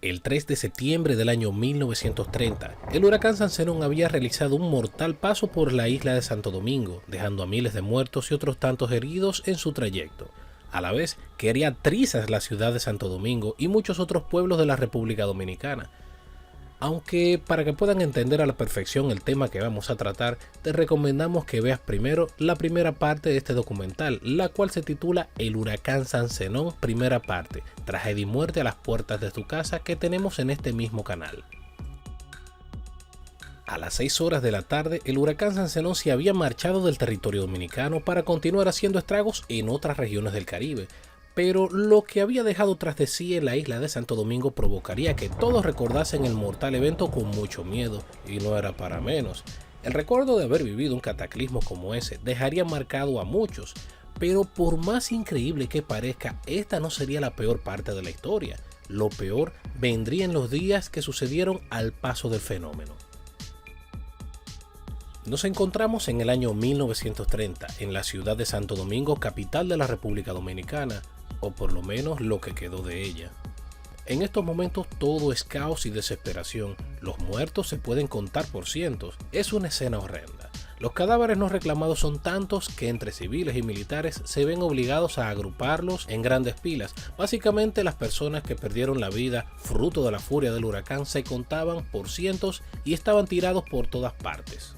El 3 de septiembre del año 1930, el huracán San Zenón había realizado un mortal paso por la isla de Santo Domingo, dejando a miles de muertos y otros tantos heridos en su trayecto, a la vez que haría trizas la ciudad de Santo Domingo y muchos otros pueblos de la República Dominicana. Aunque para que puedan entender a la perfección el tema que vamos a tratar, te recomendamos que veas primero la primera parte de este documental, la cual se titula El huracán San Zenón, primera parte, tragedia y muerte a las puertas de tu casa, que tenemos en este mismo canal. A las 6 horas de la tarde, el huracán San Zenón se había marchado del territorio dominicano para continuar haciendo estragos en otras regiones del Caribe. Pero lo que había dejado tras de sí en la isla de Santo Domingo provocaría que todos recordasen el mortal evento con mucho miedo, y no era para menos. El recuerdo de haber vivido un cataclismo como ese dejaría marcado a muchos, pero por más increíble que parezca, esta no sería la peor parte de la historia. Lo peor vendría en los días que sucedieron al paso del fenómeno. Nos encontramos en el año 1930, en la ciudad de Santo Domingo, capital de la República Dominicana, o por lo menos lo que quedó de ella. En estos momentos todo es caos y desesperación. Los muertos se pueden contar por cientos. Es una escena horrenda. Los cadáveres no reclamados son tantos que entre civiles y militares se ven obligados a agruparlos en grandes pilas. Básicamente, las personas que perdieron la vida fruto de la furia del huracán se contaban por cientos y estaban tirados por todas partes.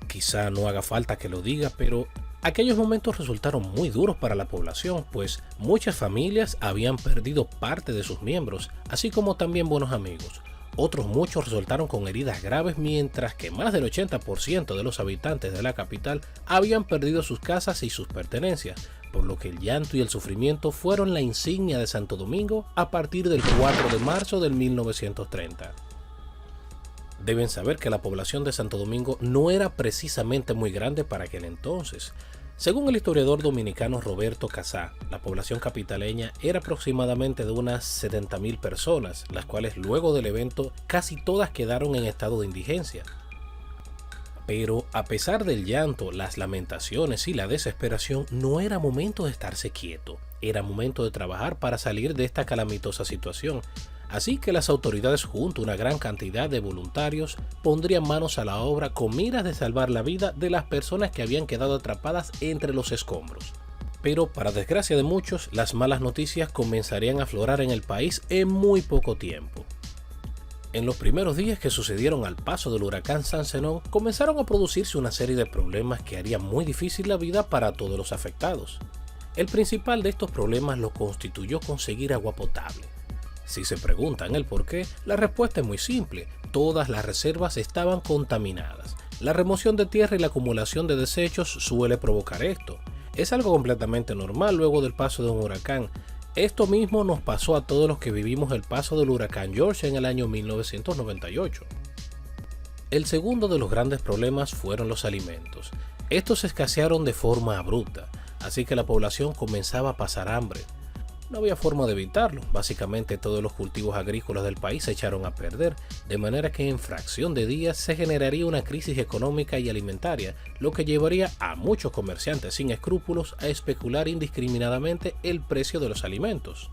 Quizá no haga falta que lo diga, pero aquellos momentos resultaron muy duros para la población, pues muchas familias habían perdido parte de sus miembros, así como también buenos amigos. Otros muchos resultaron con heridas graves, mientras que más del 80% de los habitantes de la capital habían perdido sus casas y sus pertenencias, por lo que el llanto y el sufrimiento fueron la insignia de Santo Domingo a partir del 4 de marzo del 1930. Deben saber que la población de Santo Domingo no era precisamente muy grande para aquel entonces. Según el historiador dominicano Roberto Casá, la población capitaleña era aproximadamente de unas 70.000 personas, las cuales luego del evento casi todas quedaron en estado de indigencia. Pero a pesar del llanto, las lamentaciones y la desesperación, no era momento de estarse quieto, era momento de trabajar para salir de esta calamitosa situación. Así que las autoridades, junto a una gran cantidad de voluntarios, pondrían manos a la obra con miras de salvar la vida de las personas que habían quedado atrapadas entre los escombros. Pero para desgracia de muchos, las malas noticias comenzarían a aflorar en el país en muy poco tiempo. En los primeros días que sucedieron al paso del huracán San Zenón, comenzaron a producirse una serie de problemas que harían muy difícil la vida para todos los afectados. El principal de estos problemas lo constituyó conseguir agua potable. Si se preguntan el por qué, la respuesta es muy simple: todas las reservas estaban contaminadas. La remoción de tierra y la acumulación de desechos suele provocar esto. Es algo completamente normal luego del paso de un huracán. Esto mismo nos pasó a todos los que vivimos el paso del huracán George en el año 1998. El segundo de los grandes problemas fueron los alimentos. Estos escasearon de forma abrupta, así que la población comenzaba a pasar hambre. No había forma de evitarlo, básicamente todos los cultivos agrícolas del país se echaron a perder, de manera que en fracción de días se generaría una crisis económica y alimentaria, lo que llevaría a muchos comerciantes sin escrúpulos a especular indiscriminadamente el precio de los alimentos.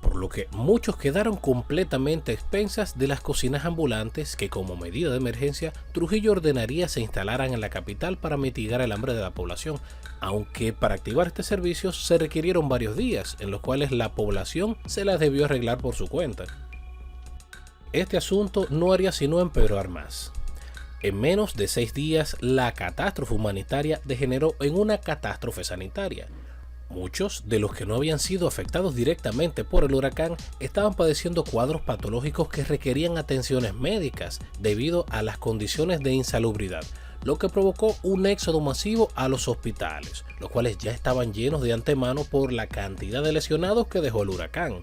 Por lo que muchos quedaron completamente a expensas de las cocinas ambulantes que, como medida de emergencia, Trujillo ordenaría se instalaran en la capital para mitigar el hambre de la población, aunque para activar este servicio se requirieron varios días, en los cuales la población se las debió arreglar por su cuenta. Este asunto no haría sino empeorar más. En menos de 6 días, la catástrofe humanitaria degeneró en una catástrofe sanitaria. Muchos de los que no habían sido afectados directamente por el huracán estaban padeciendo cuadros patológicos que requerían atenciones médicas debido a las condiciones de insalubridad, lo que provocó un éxodo masivo a los hospitales, los cuales ya estaban llenos de antemano por la cantidad de lesionados que dejó el huracán.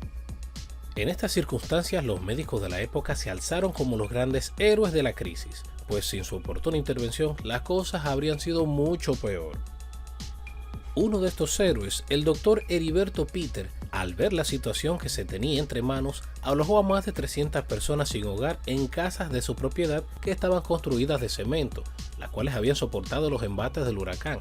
En estas circunstancias, los médicos de la época se alzaron como los grandes héroes de la crisis, pues sin su oportuna intervención las cosas habrían sido mucho peor. Uno de estos héroes, el doctor Heriberto Peter, al ver la situación que se tenía entre manos, alojó a más de 300 personas sin hogar en casas de su propiedad que estaban construidas de cemento, las cuales habían soportado los embates del huracán.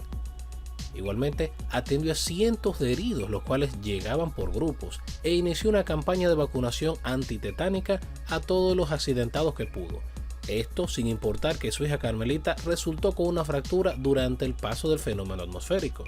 Igualmente, atendió a cientos de heridos, los cuales llegaban por grupos, e inició una campaña de vacunación antitetánica a todos los accidentados que pudo. Esto sin importar que su hija Carmelita resultó con una fractura durante el paso del fenómeno atmosférico.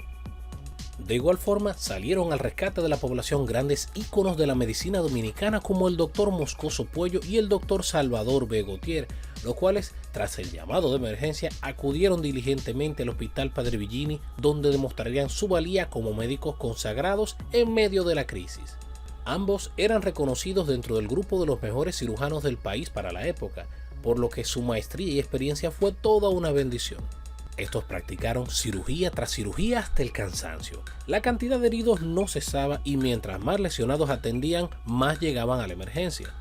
De igual forma, salieron al rescate de la población grandes íconos de la medicina dominicana como el Dr. Moscoso Puello y el Dr. Salvador B. Gautier, los cuales, tras el llamado de emergencia, acudieron diligentemente al Hospital Padre Villini, donde demostrarían su valía como médicos consagrados en medio de la crisis. Ambos eran reconocidos dentro del grupo de los mejores cirujanos del país para la época, por lo que su maestría y experiencia fue toda una bendición. Estos practicaron cirugía tras cirugía hasta el cansancio. La cantidad de heridos no cesaba y mientras más lesionados atendían, más llegaban a la emergencia.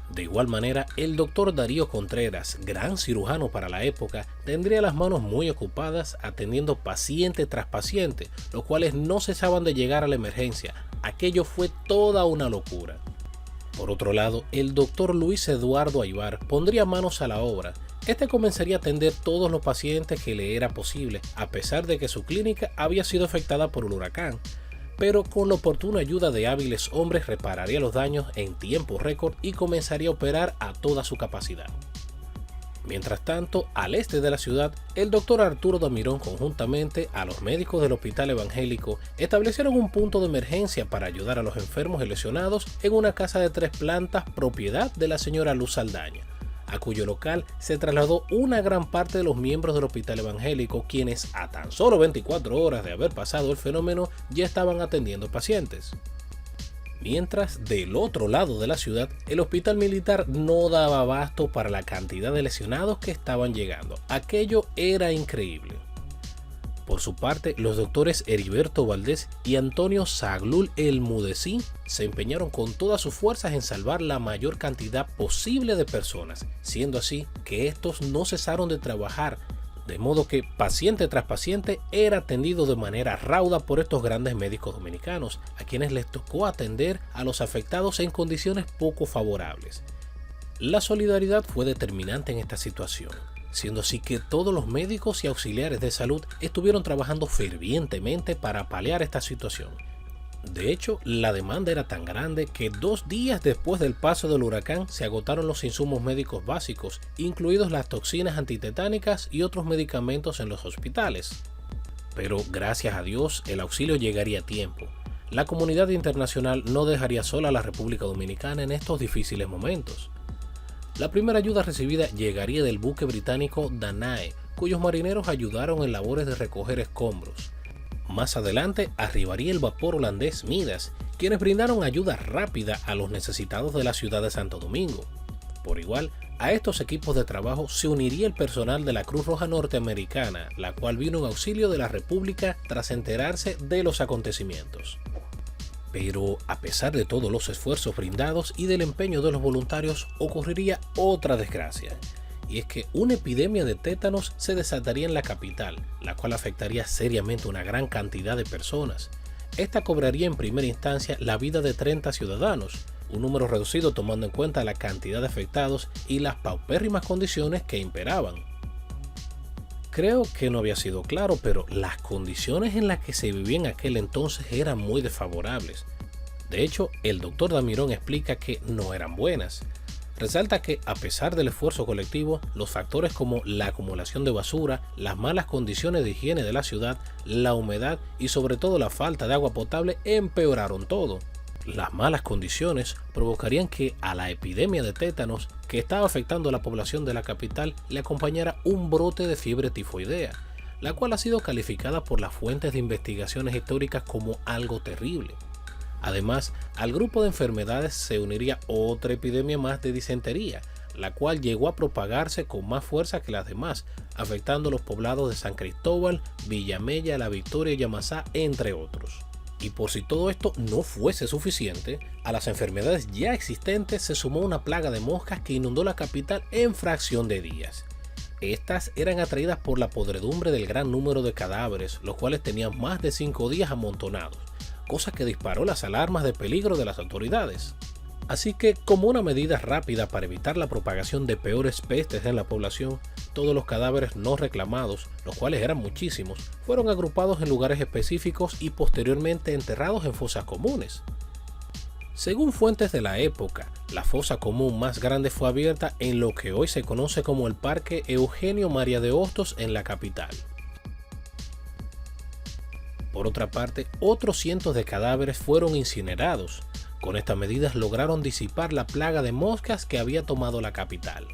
De igual manera, el doctor Darío Contreras, gran cirujano para la época, tendría las manos muy ocupadas atendiendo paciente tras paciente, los cuales no cesaban de llegar a la emergencia. Aquello fue toda una locura. Por otro lado, el doctor Luis Eduardo Aybar pondría manos a la obra. Este comenzaría a atender todos los pacientes que le era posible, a pesar de que su clínica había sido afectada por el huracán. Pero con la oportuna ayuda de hábiles hombres repararía los daños en tiempo récord y comenzaría a operar a toda su capacidad. Mientras tanto, al este de la ciudad, el doctor Arturo Damirón conjuntamente a los médicos del Hospital Evangélico establecieron un punto de emergencia para ayudar a los enfermos y lesionados en una casa de 3 plantas propiedad de la señora Luz Saldaña, a cuyo local se trasladó una gran parte de los miembros del Hospital Evangélico, quienes a tan solo 24 horas de haber pasado el fenómeno ya estaban atendiendo pacientes. Mientras, del otro lado de la ciudad, el hospital militar no daba abasto para la cantidad de lesionados que estaban llegando. Aquello era increíble. Por su parte, los doctores Heriberto Valdés y Antonio Zaglul El Mudesí se empeñaron con todas sus fuerzas en salvar la mayor cantidad posible de personas, siendo así que estos no cesaron de trabajar, de modo que paciente tras paciente era atendido de manera rauda por estos grandes médicos dominicanos, a quienes les tocó atender a los afectados en condiciones poco favorables. La solidaridad fue determinante en esta situación, siendo así que todos los médicos y auxiliares de salud estuvieron trabajando fervientemente para paliar esta situación. De hecho, la demanda era tan grande que 2 días después del paso del huracán se agotaron los insumos médicos básicos, incluidos las toxinas antitetánicas y otros medicamentos en los hospitales. Pero gracias a Dios, el auxilio llegaría a tiempo. La comunidad internacional no dejaría sola a la República Dominicana en estos difíciles momentos. La primera ayuda recibida llegaría del buque británico Danae, cuyos marineros ayudaron en labores de recoger escombros. Más adelante arribaría el vapor holandés Midas, quienes brindaron ayuda rápida a los necesitados de la ciudad de Santo Domingo. Por igual, a estos equipos de trabajo se uniría el personal de la Cruz Roja Norteamericana, la cual vino en auxilio de la República tras enterarse de los acontecimientos. Pero a pesar de todos los esfuerzos brindados y del empeño de los voluntarios, ocurriría otra desgracia. Y es que una epidemia de tétanos se desataría en la capital, la cual afectaría seriamente a una gran cantidad de personas. Esta cobraría en primera instancia la vida de 30 ciudadanos, un número reducido tomando en cuenta la cantidad de afectados y las paupérrimas condiciones que imperaban. Creo que no había sido claro, pero las condiciones en las que se vivía en aquel entonces eran muy desfavorables. De hecho, el doctor Damirón explica que no eran buenas. Resalta que, a pesar del esfuerzo colectivo, los factores como la acumulación de basura, las malas condiciones de higiene de la ciudad, la humedad y sobre todo la falta de agua potable empeoraron todo. Las malas condiciones provocarían que a la epidemia de tétanos que estaba afectando a la población de la capital le acompañara un brote de fiebre tifoidea, la cual ha sido calificada por las fuentes de investigaciones históricas como algo terrible. Además, al grupo de enfermedades se uniría otra epidemia más de disentería, la cual llegó a propagarse con más fuerza que las demás, afectando los poblados de San Cristóbal, Villamella, La Victoria y Yamasá, entre otros. Y por si todo esto no fuese suficiente, a las enfermedades ya existentes se sumó una plaga de moscas que inundó la capital en fracción de días. Estas eran atraídas por la podredumbre del gran número de cadáveres, los cuales tenían más de 5 días amontonados, cosa que disparó las alarmas de peligro de las autoridades. Así que, como una medida rápida para evitar la propagación de peores pestes en la población, todos los cadáveres no reclamados, los cuales eran muchísimos, fueron agrupados en lugares específicos y posteriormente enterrados en fosas comunes. Según fuentes de la época, la fosa común más grande fue abierta en lo que hoy se conoce como el Parque Eugenio María de Hostos en la capital. Por otra parte, otros cientos de cadáveres fueron incinerados. Con estas medidas lograron disipar la plaga de moscas que había tomado la capital.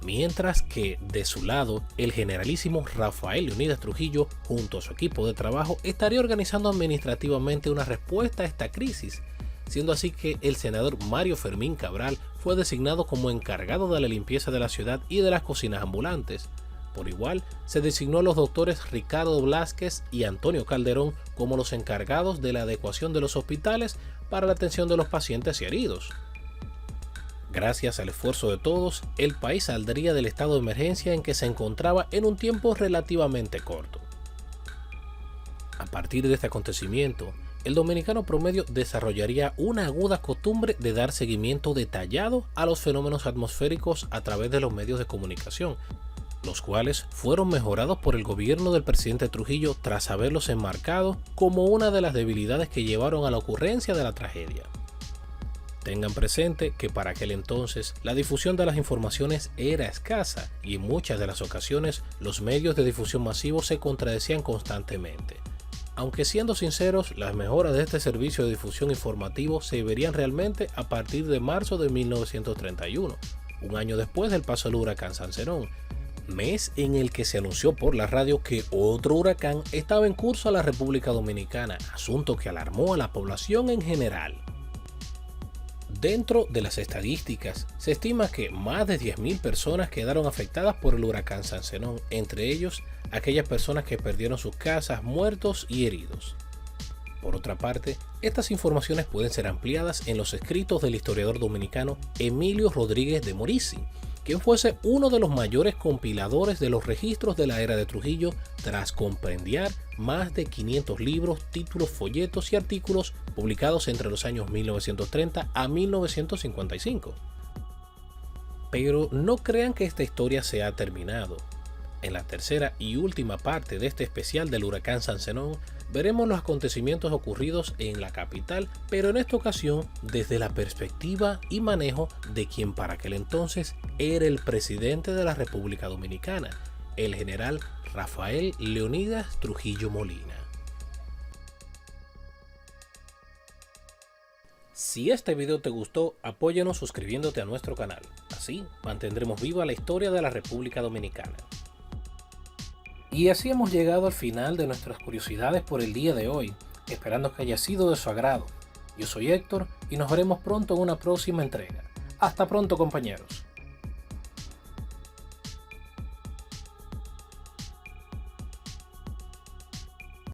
Mientras que, de su lado, el generalísimo Rafael Leónidas Trujillo, junto a su equipo de trabajo, estaría organizando administrativamente una respuesta a esta crisis, siendo así que el senador Mario Fermín Cabral fue designado como encargado de la limpieza de la ciudad y de las cocinas ambulantes. Por igual, se designó a los doctores Ricardo Blázquez y Antonio Calderón como los encargados de la adecuación de los hospitales para la atención de los pacientes y heridos. Gracias al esfuerzo de todos, el país saldría del estado de emergencia en que se encontraba en un tiempo relativamente corto. A partir de este acontecimiento, el dominicano promedio desarrollaría una aguda costumbre de dar seguimiento detallado a los fenómenos atmosféricos a través de los medios de comunicación, los cuales fueron mejorados por el gobierno del presidente Trujillo tras haberlos enmarcado como una de las debilidades que llevaron a la ocurrencia de la tragedia. Tengan presente que para aquel entonces la difusión de las informaciones era escasa y en muchas de las ocasiones los medios de difusión masivos se contradecían constantemente. Aunque siendo sinceros, las mejoras de este servicio de difusión informativo se verían realmente a partir de marzo de 1931, un año después del paso del huracán Sancerón, mes en el que se anunció por la radio que otro huracán estaba en curso a la República Dominicana, asunto que alarmó a la población en general. Dentro de las estadísticas, se estima que más de 10.000 personas quedaron afectadas por el huracán Sancerón, entre ellos aquellas personas que perdieron sus casas, muertos y heridos. Por otra parte, estas informaciones pueden ser ampliadas en los escritos del historiador dominicano Emilio Rodríguez de Morici, quien fuese uno de los mayores compiladores de los registros de la era de Trujillo tras compendiar más de 500 libros, títulos, folletos y artículos publicados entre los años 1930 a 1955. Pero no crean que esta historia se ha terminado. En la tercera y última parte de este especial del huracán Sancerón, veremos los acontecimientos ocurridos en la capital, pero en esta ocasión desde la perspectiva y manejo de quien para aquel entonces era el presidente de la República Dominicana, el general Rafael Leónidas Trujillo Molina. Si este video te gustó, apóyanos suscribiéndote a nuestro canal. Así mantendremos viva la historia de la República Dominicana. Y así hemos llegado al final de nuestras curiosidades por el día de hoy, esperando que haya sido de su agrado. Yo soy Héctor y nos veremos pronto en una próxima entrega. Hasta pronto, compañeros.